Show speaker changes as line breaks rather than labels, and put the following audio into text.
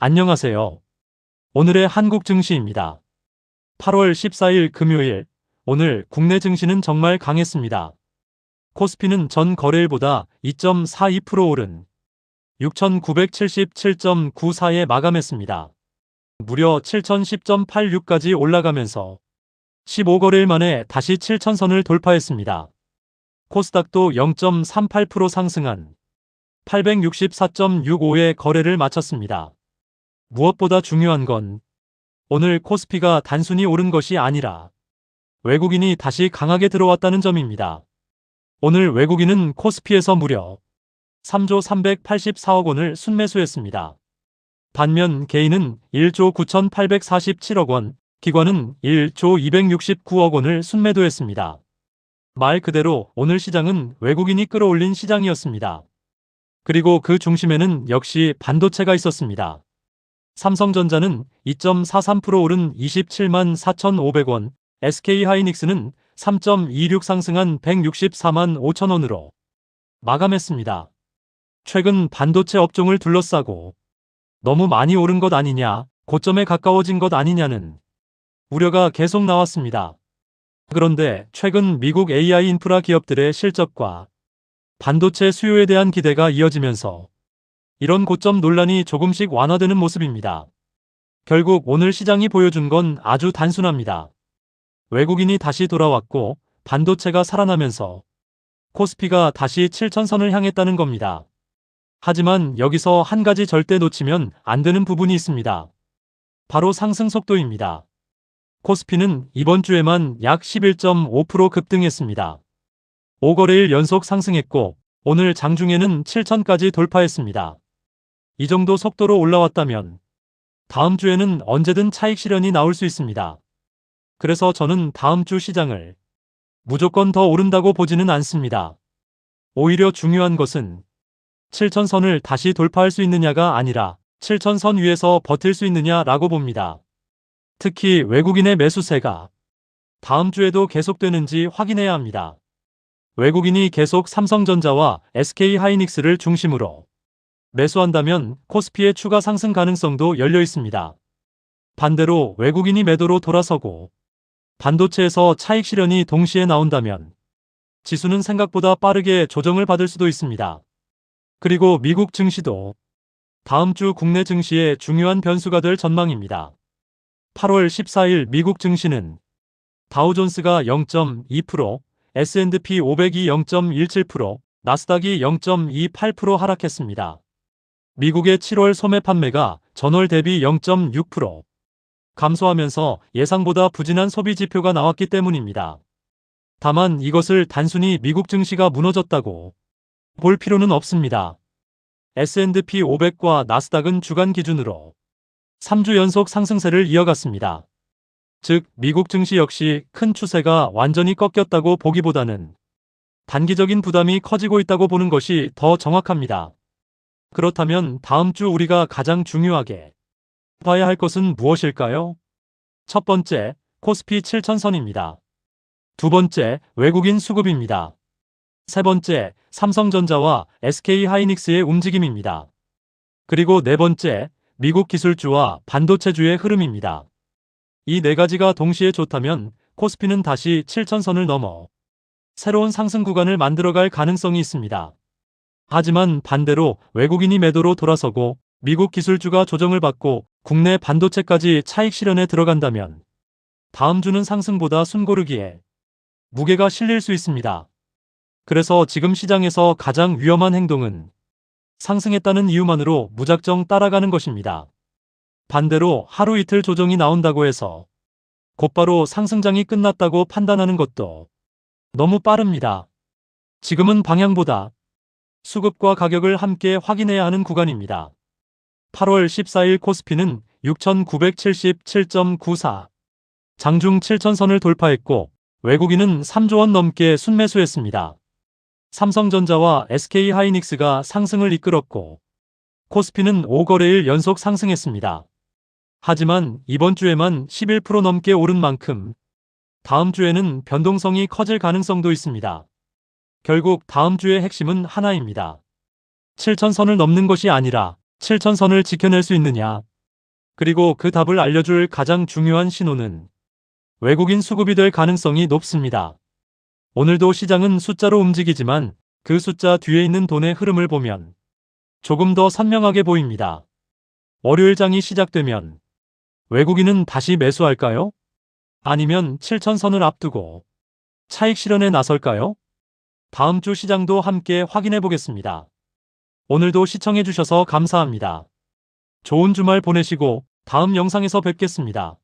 안녕하세요. 오늘의 한국 증시입니다. 8월 14일 금요일, 오늘 국내 증시는 정말 강했습니다. 코스피는 전 거래일보다 2.42% 오른 6,977.94에 마감했습니다. 무려 7,010.86까지 올라가면서 15거래일 만에 다시 7,000선을 돌파했습니다. 코스닥도 0.38% 상승한 864.65에 거래를 마쳤습니다. 무엇보다 중요한 건 오늘 코스피가 단순히 오른 것이 아니라 외국인이 다시 강하게 들어왔다는 점입니다. 오늘 외국인은 코스피에서 무려 3조 384억 원을 순매수했습니다. 반면 개인은 1조 9,847억 원, 기관은 1조 269억 원을 순매도했습니다. 말 그대로 오늘 시장은 외국인이 끌어올린 시장이었습니다. 그리고 그 중심에는 역시 반도체가 있었습니다. 삼성전자는 2.43% 오른 27만 4,500원, SK하이닉스는 3.26 상승한 164만 5천 원으로 마감했습니다. 최근 반도체 업종을 둘러싸고 너무 많이 오른 것 아니냐, 고점에 가까워진 것 아니냐는 우려가 계속 나왔습니다. 그런데 최근 미국 AI 인프라 기업들의 실적과 반도체 수요에 대한 기대가 이어지면서 이런 고점 논란이 조금씩 완화되는 모습입니다. 결국 오늘 시장이 보여준 건 아주 단순합니다. 외국인이 다시 돌아왔고 반도체가 살아나면서 코스피가 다시 7,000선을 향했다는 겁니다. 하지만 여기서 한 가지 절대 놓치면 안 되는 부분이 있습니다. 바로 상승 속도입니다. 코스피는 이번 주에만 약 11.5% 급등했습니다. 5거래일 연속 상승했고 오늘 장중에는 7,000까지 돌파했습니다. 이 정도 속도로 올라왔다면 다음 주에는 언제든 차익 실현이 나올 수 있습니다. 그래서 저는 다음 주 시장을 무조건 더 오른다고 보지는 않습니다. 오히려 중요한 것은 7,000선을 다시 돌파할 수 있느냐가 아니라 7,000선 위에서 버틸 수 있느냐라고 봅니다. 특히 외국인의 매수세가 다음 주에도 계속되는지 확인해야 합니다. 외국인이 계속 삼성전자와 SK하이닉스를 중심으로 매수한다면 코스피의 추가 상승 가능성도 열려 있습니다. 반대로 외국인이 매도로 돌아서고 반도체에서 차익 실현이 동시에 나온다면 지수는 생각보다 빠르게 조정을 받을 수도 있습니다. 그리고 미국 증시도 다음 주 국내 증시의 중요한 변수가 될 전망입니다. 8월 14일 미국 증시는 다우존스가 0.2%, S&P 500이 0.17%, 나스닥이 0.28% 하락했습니다. 미국의 7월 소매 판매가 전월 대비 0.6% 감소하면서 예상보다 부진한 소비 지표가 나왔기 때문입니다. 다만 이것을 단순히 미국 증시가 무너졌다고 볼 필요는 없습니다. S&P 500과 나스닥은 주간 기준으로 3주 연속 상승세를 이어갔습니다. 즉 미국 증시 역시 큰 추세가 완전히 꺾였다고 보기보다는 단기적인 부담이 커지고 있다고 보는 것이 더 정확합니다. 그렇다면 다음 주 우리가 가장 중요하게 봐야 할 것은 무엇일까요? 첫 번째, 코스피 7,000선입니다. 두 번째, 외국인 수급입니다. 세 번째, 삼성전자와 SK하이닉스의 움직임입니다. 그리고 네 번째, 미국 기술주와 반도체주의 흐름입니다. 이 네 가지가 동시에 좋다면 코스피는 다시 7,000선을 넘어 새로운 상승 구간을 만들어갈 가능성이 있습니다. 하지만 반대로 외국인이 매도로 돌아서고 미국 기술주가 조정을 받고 국내 반도체까지 차익 실현에 들어간다면 다음 주는 상승보다 숨고르기에 무게가 실릴 수 있습니다. 그래서 지금 시장에서 가장 위험한 행동은 상승했다는 이유만으로 무작정 따라가는 것입니다. 반대로 하루 이틀 조정이 나온다고 해서 곧바로 상승장이 끝났다고 판단하는 것도 너무 빠릅니다. 지금은 방향보다 수급과 가격을 함께 확인해야 하는 구간입니다. 8월 14일 코스피는 6,977.94, 장중 7,000선을 돌파했고 외국인은 3조 원 넘게 순매수했습니다. 삼성전자와 SK하이닉스가 상승을 이끌었고 코스피는 5거래일 연속 상승했습니다. 하지만 이번 주에만 11% 넘게 오른 만큼 다음 주에는 변동성이 커질 가능성도 있습니다. 결국 다음 주의 핵심은 하나입니다. 7,000선을 넘는 것이 아니라 7,000선을 지켜낼 수 있느냐, 그리고 그 답을 알려줄 가장 중요한 신호는 외국인 수급이 될 가능성이 높습니다. 오늘도 시장은 숫자로 움직이지만 그 숫자 뒤에 있는 돈의 흐름을 보면 조금 더 선명하게 보입니다. 월요일 장이 시작되면 외국인은 다시 매수할까요? 아니면 7,000선을 앞두고 차익 실현에 나설까요? 다음 주 시장도 함께 확인해 보겠습니다. 오늘도 시청해 주셔서 감사합니다. 좋은 주말 보내시고 다음 영상에서 뵙겠습니다.